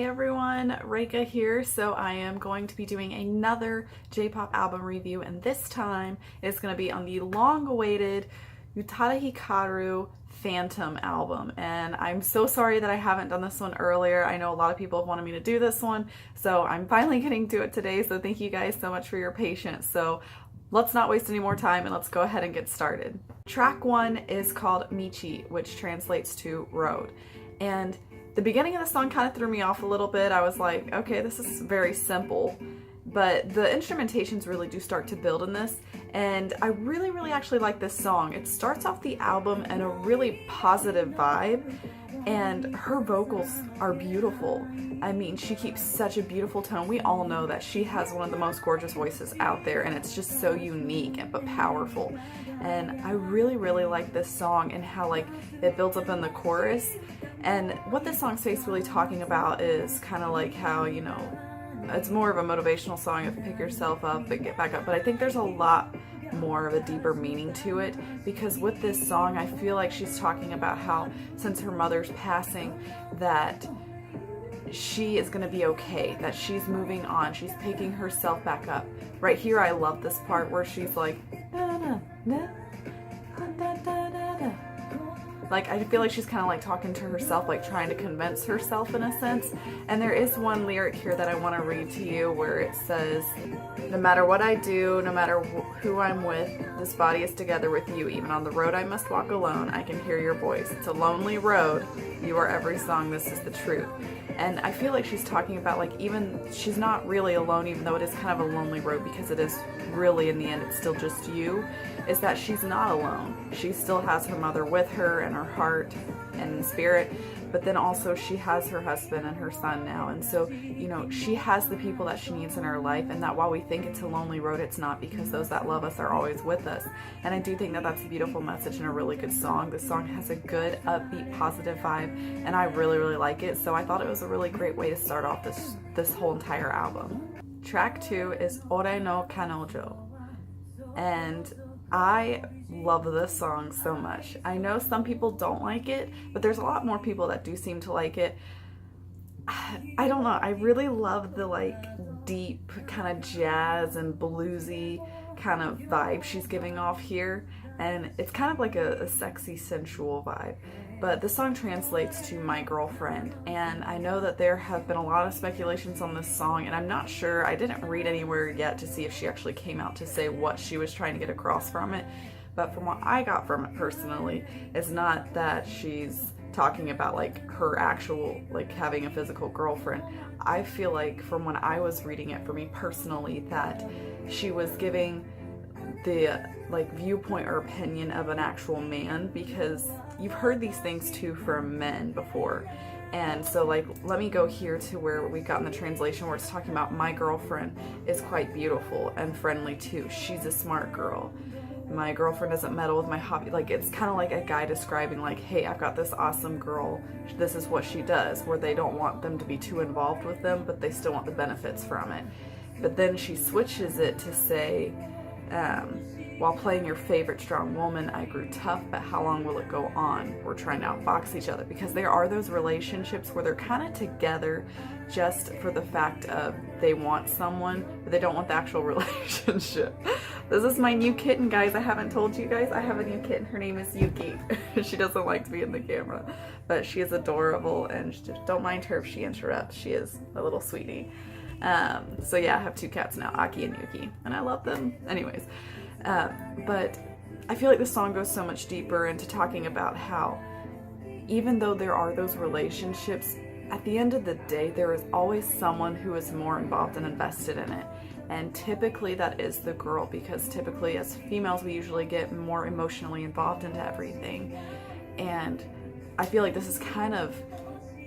Hey everyone, Reika here. So I am going to be doing another J-pop album review, and this time it's going to be on the long-awaited Utada Hikaru Fantome album. And I'm so sorry that I haven't done this one earlier. I know a lot of people have wanted me to do this one, so I'm finally getting to it today. So thank you guys so much for your patience. So let's not waste any more time and let's go ahead and get started. Track 1 is called Michi, which translates to road. And the beginning of the song kind of threw me off a little bit. I was like, okay, this is very simple, but the instrumentations really do start to build in this, and I really actually like this song. It starts off the album in a really positive vibe, and her vocals are beautiful. I mean, she keeps such a beautiful tone. We all know that she has one of the most gorgeous voices out there, and it's just so unique but powerful. And I really like this song and how like it builds up in the chorus. And what this song's basically talking about is kind of like how, you know, it's more of a motivational song of pick yourself up and get back up. But I think there's a lot more of a deeper meaning to it, because with this song, I feel like she's talking about how since her mother's passing, that she is going to be okay, that she's moving on, she's picking herself back up. Right here, I love this part where she's like, da, da, da, da, da, da, da. Like, I feel like she's kind of like talking to herself, like trying to convince herself in a sense. And there is one lyric here that I want to read to you where it says, no matter what I do, no matter who I'm with, this body is together with you. Even on the road I must walk alone, I can hear your voice. It's a lonely road. You are every song. This is the truth. And I feel like she's talking about like even she's not really alone, even though it is kind of a lonely road, because it is really in the end it's still just you, is that she's not alone. She still has her mother with her in her heart and in spirit, but then also she has her husband and her son now. And so, you know, she has the people that she needs in her life, and that while we think it's a lonely road, it's not, because those that love us are always with us. And I do think that that's a beautiful message and a really good song. This song has a good, upbeat, positive vibe, and I really like it. So I thought it was a really great way to start off this whole entire album. Track 2 is Ore no Kanojo, and I love this song so much. I know some people don't like it, but there's a lot more people that do seem to like it. I don't know, I really love the like deep kind of jazz and bluesy kind of vibe she's giving off here, and it's kind of like a sexy, sensual vibe. But the song translates to my girlfriend, and I know that there have been a lot of speculations on this song, and I'm not sure, I didn't read anywhere yet to see if she actually came out to say what she was trying to get across from it. But from what I got from it personally, it's not that she's talking about like her actual like having a physical girlfriend. I feel like from when I was reading it, for me personally, that she was giving the like viewpoint or opinion of an actual man, because you've heard these things too from men before. And so like, let me go here to where we've gotten the translation where it's talking about my girlfriend is quite beautiful and friendly too. She's a smart girl. My girlfriend doesn't meddle with my hobby. Like, it's kind of like a guy describing like, hey, I've got this awesome girl, this is what she does, where they don't want them to be too involved with them, but they still want the benefits from it. But then she switches it to say, while playing your favorite strong woman, I grew tough, but how long will it go on? We're trying to outfox each other, because there are those relationships where they're kind of together just for the fact of they want someone, but they don't want the actual relationship. This is my new kitten, guys. I haven't told you guys. I have a new kitten. Her name is Yuki. She doesn't like to be in the camera, but she is adorable, and just don't mind her if she interrupts. She is a little sweetie. So yeah, I have 2 cats now, Aki and Yuki, and I love them. Anyways, but I feel like the song goes so much deeper into talking about how even though there are those relationships, at the end of the day, there is always someone who is more involved and invested in it. And typically that is the girl, because typically as females, we usually get more emotionally involved into everything. And I feel like this is kind of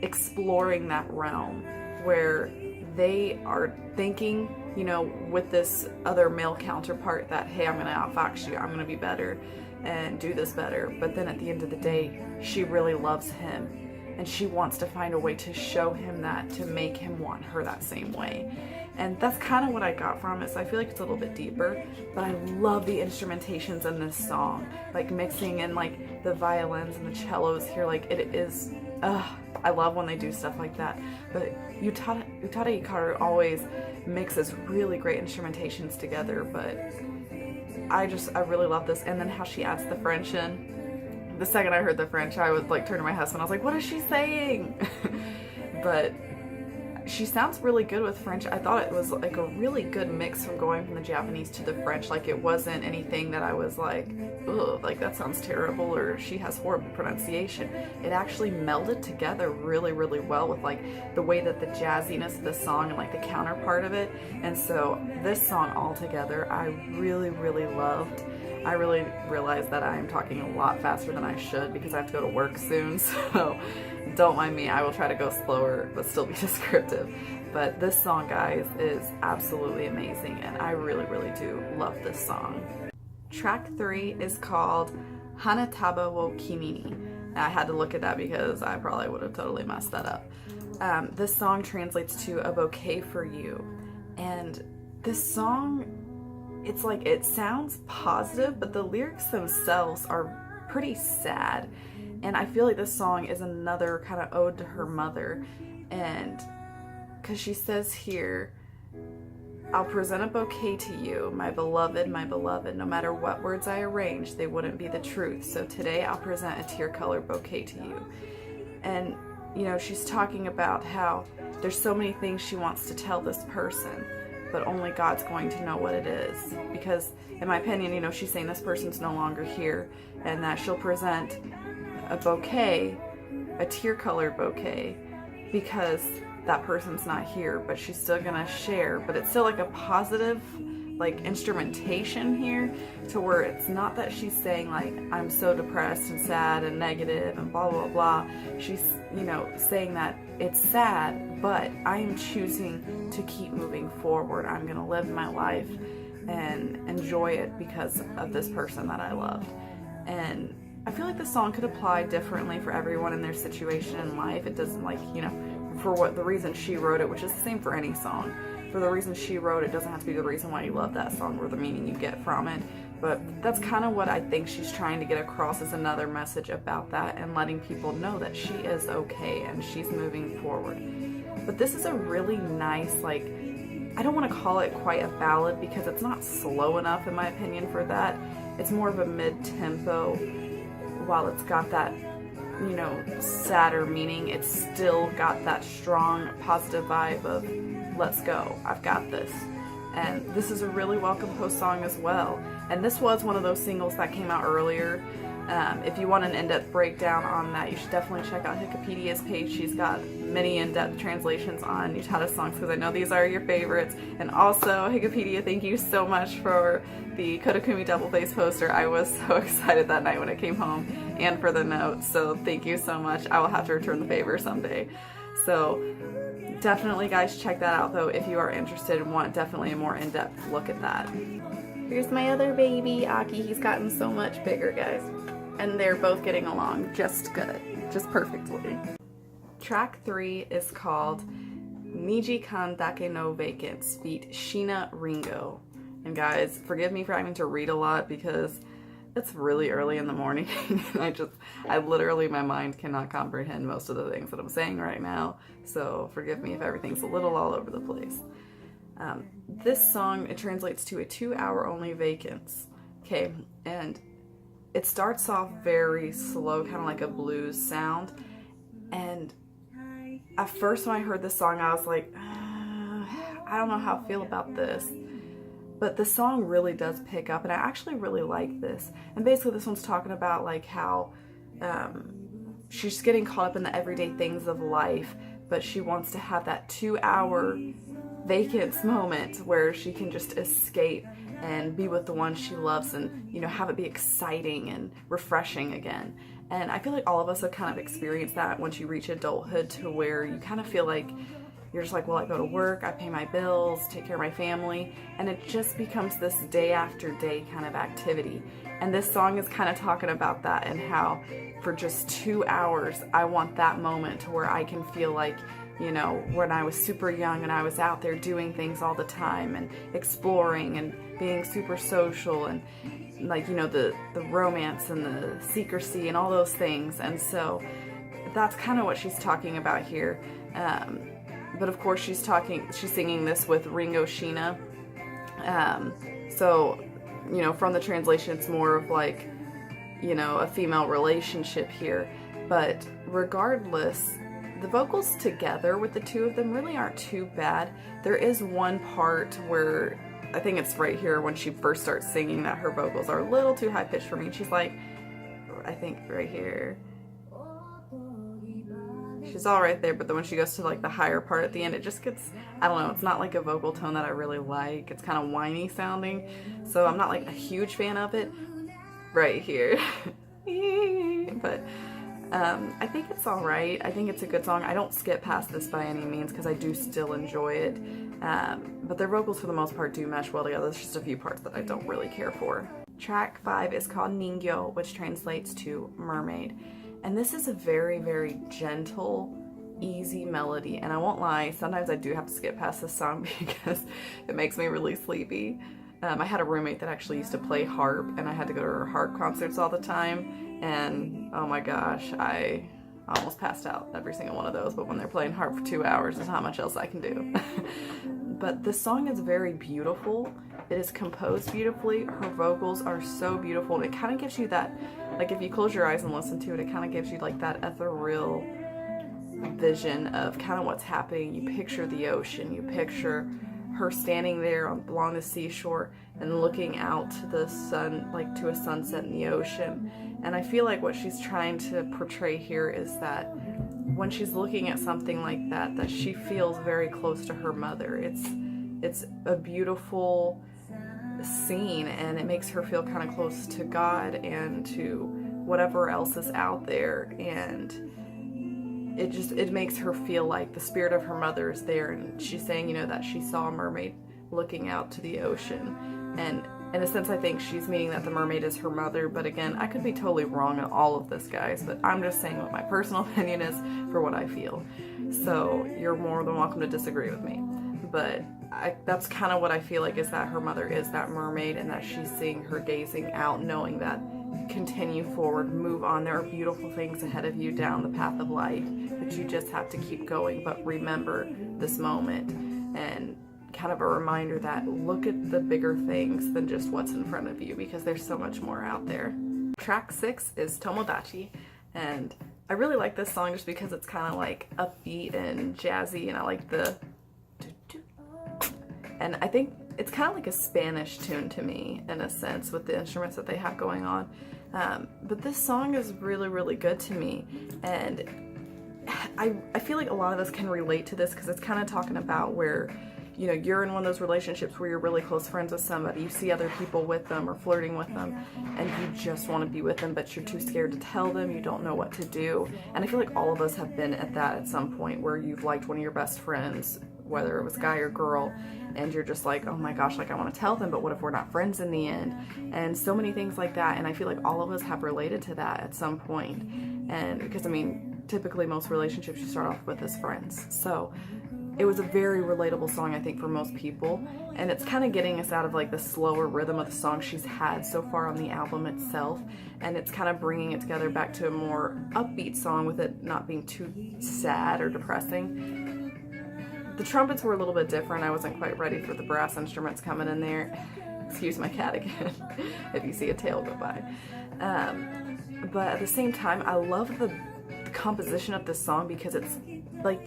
exploring that realm where they are thinking, you know, with this other male counterpart that, hey, I'm going to outfox you, I'm going to be better and do this better. But then at the end of the day, she really loves him, and she wants to find a way to show him that, to make him want her that same way. And that's kind of what I got from it. So I feel like it's a little bit deeper, but I love the instrumentations in this song, like mixing in like the violins and the cellos here. Like, it is I love when they do stuff like that. But Utada Hikaru always mixes really great instrumentations together, but I really love this. And then how she adds the French in. The second I heard the French, I would like turn to my husband. I was like, what is she saying? But she sounds really good with French. I thought it was like a really good mix from going from the Japanese to the French. Like it wasn't anything that I was like, ugh, like that sounds terrible, or she has horrible pronunciation. It actually melded together really, really well with like the way that the jazziness of the song and like the counterpart of it. And so this song altogether, I really, really loved. I really realized that I am talking a lot faster than I should because I have to go to work soon, so don't mind me. I will try to go slower but still be descriptive. But this song, guys, is absolutely amazing, and I really, really do love this song. Track 3 is called Hanataba wo Kimini. I had to look at that because I probably would have totally messed that up. This song translates to a bouquet for you, and this song, it's like, it sounds positive, but the lyrics themselves are pretty sad. And I feel like this song is another kind of ode to her mother. And because she says here, I'll present a bouquet to you, my beloved, no matter what words I arrange, they wouldn't be the truth. So today I'll present a tear-colored bouquet to you. And, you know, she's talking about how there's so many things she wants to tell this person, but only God's going to know what it is. Because in my opinion, you know, she's saying this person's no longer here, and that she'll present a bouquet, a tear-colored bouquet, because that person's not here, but she's still gonna share. But it's still like a positive like instrumentation here, to where it's not that she's saying like, I'm so depressed and sad and negative and blah blah blah. She's, you know, saying that it's sad, but I am choosing to keep moving forward. I'm gonna live my life and enjoy it because of this person that I love. And I feel like this song could apply differently for everyone in their situation in life. It doesn't, like, you know, for what the reason she wrote it, which is the same for any song. For the reason she wrote it doesn't have to be the reason why you love that song or the meaning you get from it. But that's kind of what I think she's trying to get across, is another message about that, and letting people know that she is okay and she's moving forward. But this is a really nice, like, I don't want to call it quite a ballad because it's not slow enough in my opinion for that. It's more of a mid-tempo. While it's got that, you know, sadder meaning, it's still got that strong positive vibe of let's go, I've got this. And this is a really well composed song as well. And this was one of those singles that came out earlier. If you want an in-depth breakdown on that, you should definitely check out Wikipedia's page. She's got many in-depth translations on Utada songs, because I know these are your favorites. And also, Wikipedia, thank you so much for the Kodakumi double face poster. I was so excited that night when it came home, and for the notes, so thank you so much. I will have to return the favor someday. So definitely, guys, check that out though if you are interested and want definitely a more in-depth look at that. Here's my other baby, Aki. He's gotten so much bigger, guys. And they're both getting along just good, just perfectly. Track 3 is called Nijikan Dake no Vacance feat. Shina Ringo. And guys, forgive me for having to read a lot because it's really early in the morning. I literally, my mind cannot comprehend most of the things that I'm saying right now. So forgive me if everything's a little all over the place. This song, it translates to a 2-hour only vacance. Okay, and it starts off very slow, kind of like a blues sound. And at first when I heard this song, I was like, I don't know how I feel about this. But the song really does pick up, and I actually really like this. And basically this one's talking about like how she's getting caught up in the everyday things of life, but she wants to have that 2-hour vacance moment where she can just escape and be with the one she loves, and, you know, have it be exciting and refreshing again. And I feel like all of us have kind of experienced that once you reach adulthood, to where you kind of feel like you're just like, well, I go to work, I pay my bills, take care of my family, and it just becomes this day after day kind of activity. And this song is kind of talking about that, and how for just 2 hours, I want that moment to where I can feel like, you know, when I was super young and I was out there doing things all the time and exploring and being super social, and like, you know, the romance and the secrecy and all those things. And so that's kind of what she's talking about here. But of course she's singing this with Ringo Shina. So, you know, from the translation, it's more of like, you know, a female relationship here. But regardless, the vocals together with the two of them really aren't too bad. There is one part where, I think it's right here when she first starts singing, that her vocals are a little too high pitched for me. She's like, I think right here. She's all right there, but then when she goes to like the higher part at the end, it just gets, I don't know, it's not like a vocal tone that I really like. It's kind of whiny sounding, so I'm not like a huge fan of it right here. But I think it's all right. I think it's a good song. I don't skip past this by any means because I do still enjoy it. But their vocals for the most part do mesh well together. There's just a few parts that I don't really care for. Track 5 is called Ningyo, which translates to mermaid. And this is a very, very gentle, easy melody. And I won't lie, sometimes I do have to skip past this song because it makes me really sleepy. I had a roommate that actually used to play harp, and I had to go to her harp concerts all the time. And oh my gosh, I almost passed out every single one of those. But when they're playing harp for 2 hours, there's not much else I can do. But this song is very beautiful. It is composed beautifully. Her vocals are so beautiful. It kind of gives you that, like if you close your eyes and listen to it, it kind of gives you like that ethereal vision of kind of what's happening. You picture the ocean. You picture her standing there along the seashore and looking out to the sun, like to a sunset in the ocean. And I feel like what she's trying to portray here is that when she's looking at something like that, that she feels very close to her mother. It's a beautiful scene, and it makes her feel kind of close to God and to whatever else is out there, and it makes her feel like the spirit of her mother is there. And she's saying, you know, that she saw a mermaid looking out to the ocean, and in a sense I think she's meaning that the mermaid is her mother. But again, I could be totally wrong on all of this, guys, but I'm just saying what my personal opinion is for what I feel. So you're more than welcome to disagree with me, but that's kind of what I feel like, is that her mother is that mermaid, and that she's seeing her gazing out, knowing that continue forward, move on. There are beautiful things ahead of you down the path of life, but you just have to keep going. But remember this moment, and kind of a reminder that look at the bigger things than just what's in front of you, because there's so much more out there. Track 6 is Tomodachi, and I really like this song just because it's kind of like upbeat and jazzy, and I like the and I think it's kind of like a Spanish tune to me in a sense with the instruments that they have going on. But this song is really, really good to me, and I feel like a lot of us can relate to this because it's kind of talking about where, you know, you're in one of those relationships where you're really close friends with somebody, you see other people with them or flirting with them, and you just want to be with them, but you're too scared to tell them, you don't know what to do. And I feel like all of us have been at that at some point, where you've liked one of your best friends, whether it was guy or girl, and you're just like, oh my gosh, like I want to tell them, but what if we're not friends in the end? And so many things like that. And I feel like all of us have related to that at some point. And because I mean, typically most relationships you start off with as friends. So it was a very relatable song, I think, for most people. And it's kind of getting us out of like the slower rhythm of the song she's had so far on the album itself. And it's kind of bringing it together back to a more upbeat song with it not being too sad or depressing. The trumpets were a little bit different. I wasn't quite ready for the brass instruments coming in there. Excuse my cat again, if you see a tail go by. But at the same time, I love the composition of this song because it's like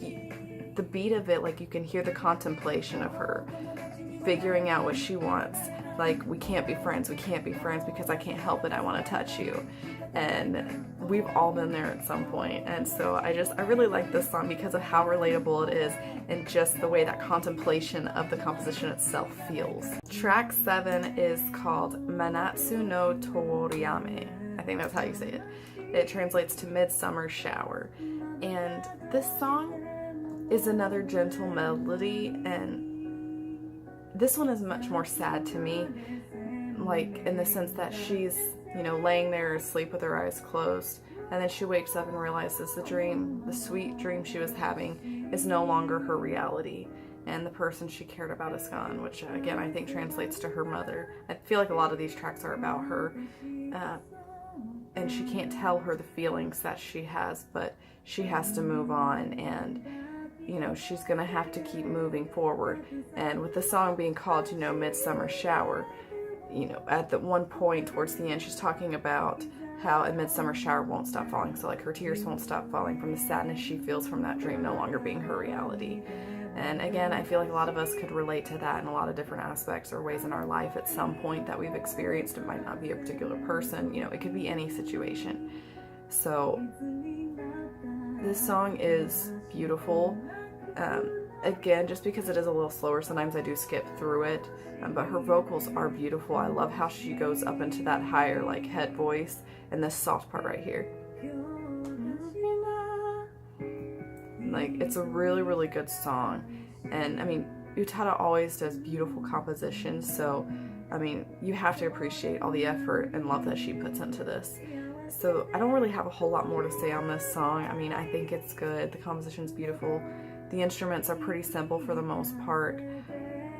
the beat of it, like you can hear the contemplation of her figuring out what she wants. Like, we can't be friends because I can't help it, I want to touch you. And we've all been there at some point. And so I really like this song because of how relatable it is, and just the way that contemplation of the composition itself feels. Track 7 is called Manatsu no Toriyame. I think that's how you say it. It translates to Midsummer Shower. And this song is another gentle melody, and this one is much more sad to me, like in the sense that she's, you know, laying there asleep with her eyes closed, and then she wakes up and realizes the sweet dream she was having is no longer her reality, and the person she cared about is gone, which again I think translates to her mother. I feel like a lot of these tracks are about her. and she can't tell her the feelings that she has, but she has to move on, and you know, she's gonna have to keep moving forward. And with the song being called, you know, Midsummer Shower, you know, at the one point towards the end, she's talking about how a midsummer shower won't stop falling. So like her tears won't stop falling from the sadness she feels from that dream no longer being her reality. And again, I feel like a lot of us could relate to that in a lot of different aspects or ways in our life at some point that we've experienced. It might not be a particular person, you know, it could be any situation. So this song is beautiful. Again, just because it is a little slower, sometimes I do skip through it, but her vocals are beautiful. I love how she goes up into that higher like head voice and this soft part right here. Like, it's a really, really good song. And I mean, Utada always does beautiful compositions, so I mean, you have to appreciate all the effort and love that she puts into this. So I don't really have a whole lot more to say on this song. I mean, I think it's good. The composition's beautiful. The instruments are pretty simple for the most part.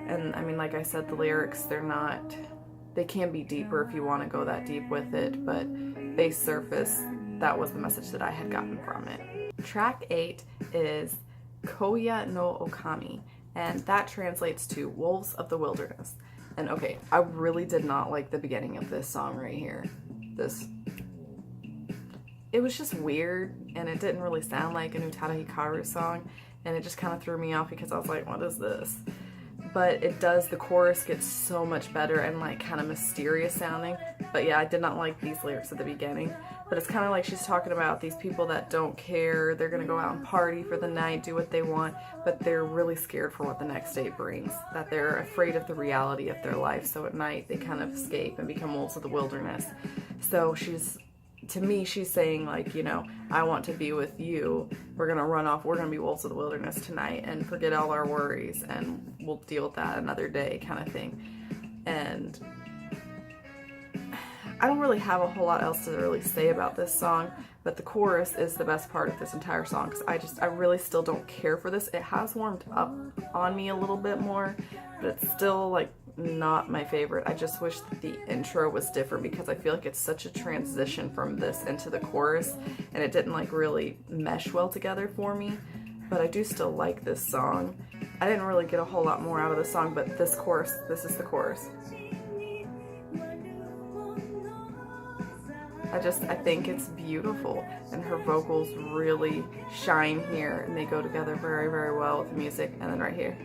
And I mean, like I said, the lyrics, they can be deeper if you want to go that deep with it, but base surface, that was the message that I had gotten from it. Track 8 is Koya no Okami, and that translates to Wolves of the Wilderness. And okay, I really did not like the beginning of this song right here. It was just weird, and it didn't really sound like an Utada Hikaru song, and it just kind of threw me off because I was like, what is this? But it does, the chorus gets so much better and like kind of mysterious sounding. But yeah, I did not like these lyrics at the beginning. But it's kind of like she's talking about these people that don't care. They're going to go out and party for the night, do what they want, but they're really scared for what the next day brings. That they're afraid of the reality of their life. So at night they kind of escape and become wolves of the wilderness. So to me, she's saying like, you know, I want to be with you. We're going to run off. We're going to be wolves of the wilderness tonight and forget all our worries and we'll deal with that another day kind of thing. And I don't really have a whole lot else to really say about this song, but the chorus is the best part of this entire song because I really still don't care for this. It has warmed up on me a little bit more, but it's still like not my favorite. I just wish that the intro was different because I feel like it's such a transition from this into the chorus and it didn't like really mesh well together for me, but I do still like this song. I didn't really get a whole lot more out of the song, but this is the chorus. I think it's beautiful and her vocals really shine here and they go together very, very well with the music. And then right here.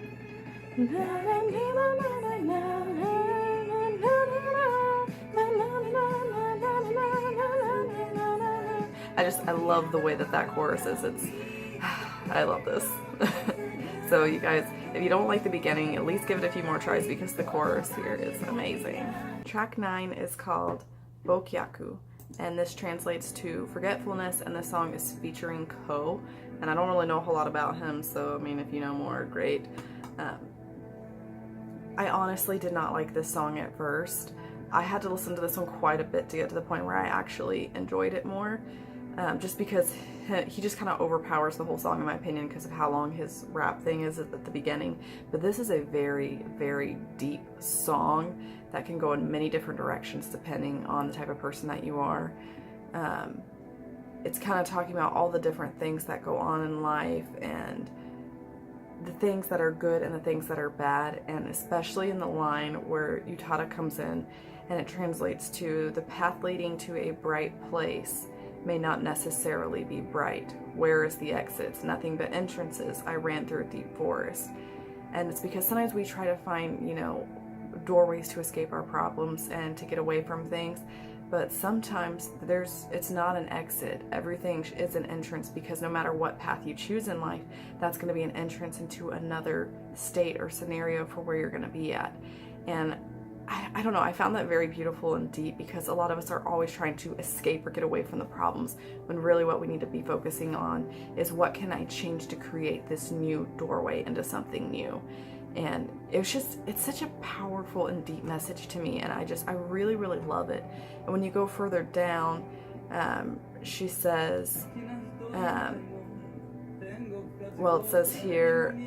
I love the way that chorus is. I love this. So you guys, if you don't like the beginning, at least give it a few more tries because the chorus here is amazing. Track 9 is called Boukyaku, and this translates to forgetfulness, and this song is featuring Ko, and I don't really know a whole lot about him, so I mean, if you know more, great. I honestly did not like this song at first. I had to listen to this one quite a bit to get to the point where I actually enjoyed it more, just because he just kind of overpowers the whole song in my opinion because of how long his rap thing is at the beginning. But this is a very, very deep song that can go in many different directions depending on the type of person that you are. It's kind of talking about all the different things that go on in life and the things that are good and the things that are bad, and especially in the line where Utada comes in and it translates to the path leading to a bright place may not necessarily be bright. Where is the exits? Nothing but entrances. I ran through a deep forest. And it's because sometimes we try to find, you know, doorways to escape our problems and to get away from things, but sometimes it's not an exit. Everything is an entrance, because no matter what path you choose in life, that's going to be an entrance into another state or scenario for where you're going to be at. And I don't know, I found that very beautiful and deep, because a lot of us are always trying to escape or get away from the problems, when really what we need to be focusing on is what can I change to create this new doorway into something new. And it's such a powerful and deep message to me, and I really, really love it. And when you go further down, she says, well, it says here,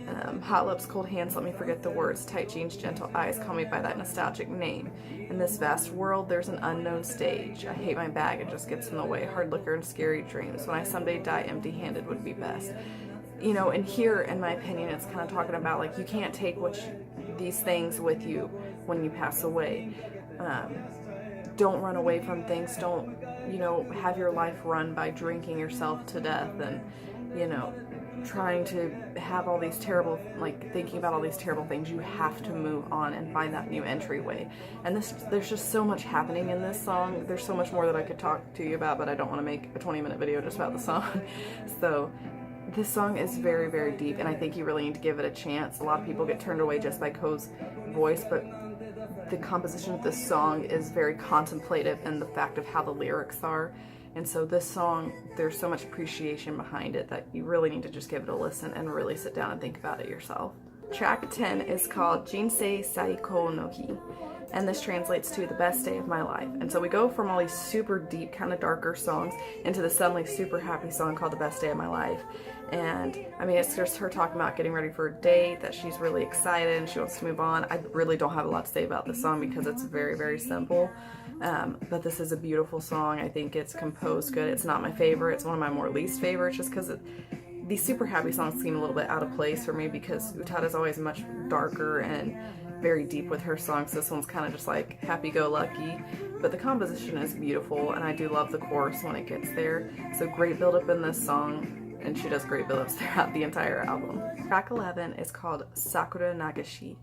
hot lips, cold hands, let me forget the words, tight jeans, gentle eyes, call me by that nostalgic name. In this vast world, there's an unknown stage. I hate my bag, it just gets in the way. Hard liquor and scary dreams. When I someday die empty-handed would be best. You know, and here, in my opinion, it's kind of talking about, like, you can't take these things with you when you pass away. Don't run away from things. Don't, you know, have your life run by drinking yourself to death and, you know, trying to have all these terrible, like, thinking about all these terrible things. You have to move on and find that new entryway. And there's just so much happening in this song. There's so much more that I could talk to you about, but I don't want to make a 20-minute video just about the song. So this song is very, very deep, and I think you really need to give it a chance. A lot of people get turned away just by Ko's voice, but the composition of this song is very contemplative in the fact of how the lyrics are. And so this song, there's so much appreciation behind it that you really need to just give it a listen and really sit down and think about it yourself. Track 10 is called Jinsei Saiko no Hi, and this translates to the best day of my life. And so we go from all these super deep, kind of darker songs into the suddenly super happy song called The Best Day of My Life. And I mean, it's just her talking about getting ready for a date, that she's really excited and she wants to move on. I really don't have a lot to say about this song because it's very, very simple. But this is a beautiful song. I think it's composed good. It's not my favorite. It's one of my more least favorites just because these super happy songs seem a little bit out of place for me because Utada's always much darker and very deep with her songs. This one's kind of just like happy-go-lucky, but the composition is beautiful, and I do love the chorus when it gets there. So great build-up in this song, and she does great build-ups throughout the entire album. Track 11 is called Sakura Nagashi,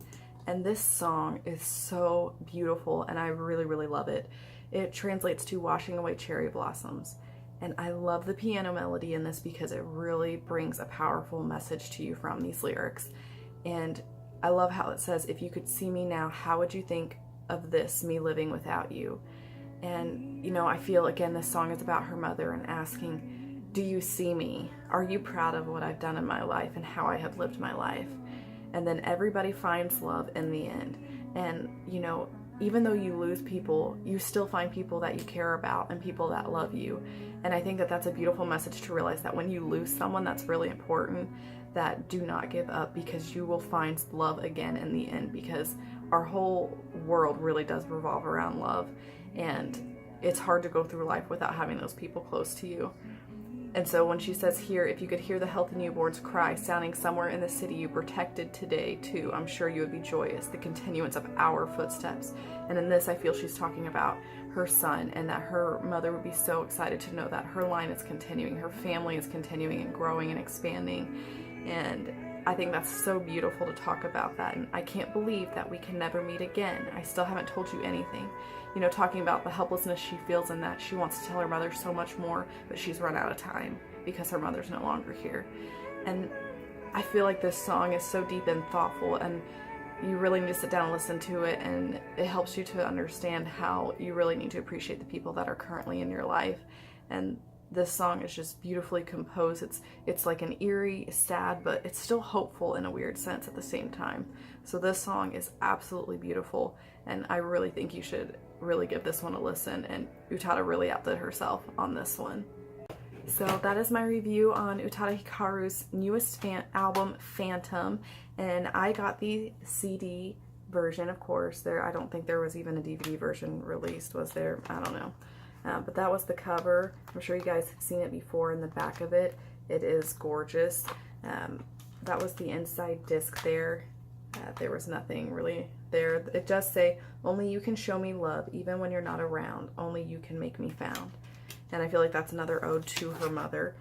and this song is so beautiful, and I really, really love it. It translates to washing away cherry blossoms. And I love the piano melody in this because it really brings a powerful message to you from these lyrics. And I love how it says, if you could see me now, how would you think of this, me living without you? And, you know, I feel, again, this song is about her mother and asking, do you see me? Are you proud of what I've done in my life and how I have lived my life? And then everybody finds love in the end. And, you know, even though you lose people, you still find people that you care about and people that love you. And I think that that's a beautiful message to realize that when you lose someone that's really important, that do not give up, because you will find love again in the end, because our whole world really does revolve around love. And it's hard to go through life without having those people close to you. And so when she says here, if you could hear the healthy newborns cry sounding somewhere in the city you protected today too, I'm sure you would be joyous, the continuance of our footsteps. And in this, I feel she's talking about her son, and that her mother would be so excited to know that her line is continuing, her family is continuing and growing and expanding. And I think that's so beautiful to talk about that. And I can't believe that we can never meet again. I still haven't told you anything. You know, talking about the helplessness she feels in that she wants to tell her mother so much more, but she's run out of time because her mother's no longer here. And I feel like this song is so deep and thoughtful, and you really need to sit down and listen to it, and it helps you to understand how you really need to appreciate the people that are currently in your life. And this song is just beautifully composed. It's like an eerie, sad, but it's still hopeful in a weird sense at the same time. So this song is absolutely beautiful, and I really think you should really give this one a listen, and Utada really outdid herself on this one. So that is my review on Utada Hikaru's newest album, Phantom, and I got the CD version, of course. I don't think there was even a DVD version released, was there? I don't know. But that was the cover. I'm sure you guys have seen it before. In the back of it, it is gorgeous. That was the inside disc there. There was nothing really there. It does say, only you can show me love, even when you're not around. Only you can make me found. And I feel like that's another ode to her mother.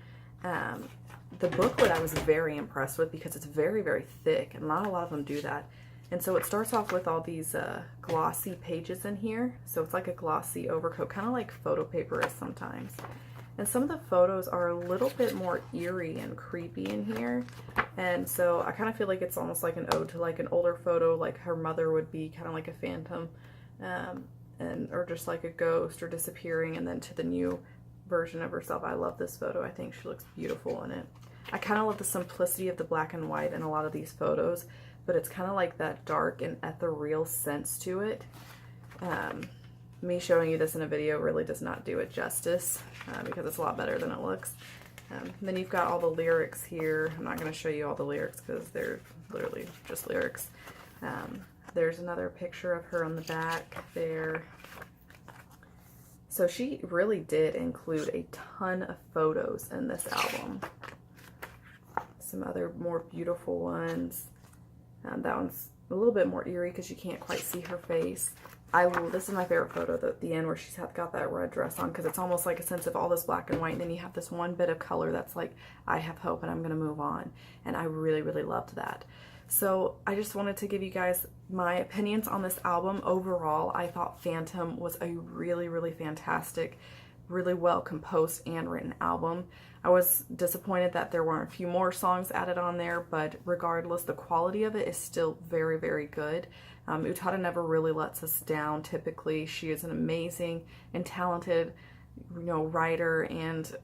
The booklet I was very impressed with because it's very, very thick, and not a lot of them do that. And so it starts off with all these glossy pages in here. So it's like a glossy overcoat, kind of like photo paper is sometimes. And some of the photos are a little bit more eerie and creepy in here. And so I kind of feel like it's almost like an ode to like an older photo, like her mother would be kind of like a phantom, or just like a ghost or disappearing, and then to the new version of herself. I love this photo. I think she looks beautiful in it. I kind of love the simplicity of the black and white in a lot of these photos, but it's kind of like that dark and ethereal sense to it. Me showing you this in a video really does not do it justice, because it's a lot better than it looks. Then you've got all the lyrics here. I'm not going to show you all the lyrics because they're literally just lyrics. There's another picture of her on the back there. So she really did include a ton of photos in this album. Some other more beautiful ones. That one's a little bit more eerie because you can't quite see her face. This is my favorite photo at the end where she's got that red dress on, because it's almost like a sense of all this black and white, and then you have this one bit of color that's like, I have hope and I'm going to move on. And I really, really loved that. So I just wanted to give you guys my opinions on this album. Overall, I thought Phantom was a really, really fantastic, really well composed and written album. I was disappointed that there weren't a few more songs added on there, but regardless, the quality of it is still very, very good. Utada never really lets us down. Typically, she is an amazing and talented, writer and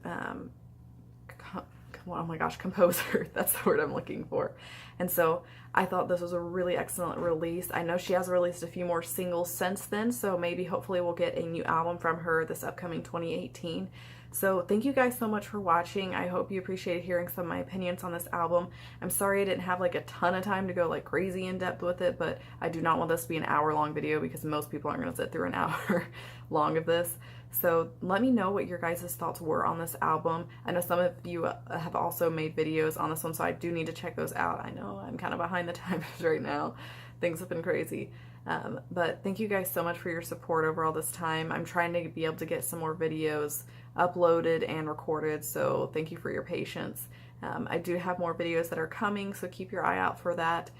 oh my gosh, composer. That's the word I'm looking for. And so I thought this was a really excellent release. I know she has released a few more singles since then, so maybe hopefully we'll get a new album from her this upcoming 2018. So thank you guys so much for watching. I hope you appreciated hearing some of my opinions on this album. I'm sorry I didn't have like a ton of time to go like crazy in depth with it, but I do not want this to be an hour-long video because most people aren't going to sit through an hour long of this. So let me know what your guys' thoughts were on this album. I know some of you have also made videos on this one, so I do need to check those out. I know I'm kind of behind the times right now. Things have been crazy. But thank you guys so much for your support over all this time. I'm trying to be able to get some more videos uploaded and recorded, so thank you for your patience. I do have more videos that are coming, so keep your eye out for that.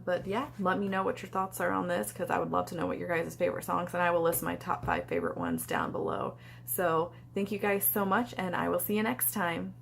But yeah, let me know what your thoughts are on this, because I would love to know what your guys' favorite songs, and I will list my top 5 favorite ones down below. So thank you guys so much, and I will see you next time.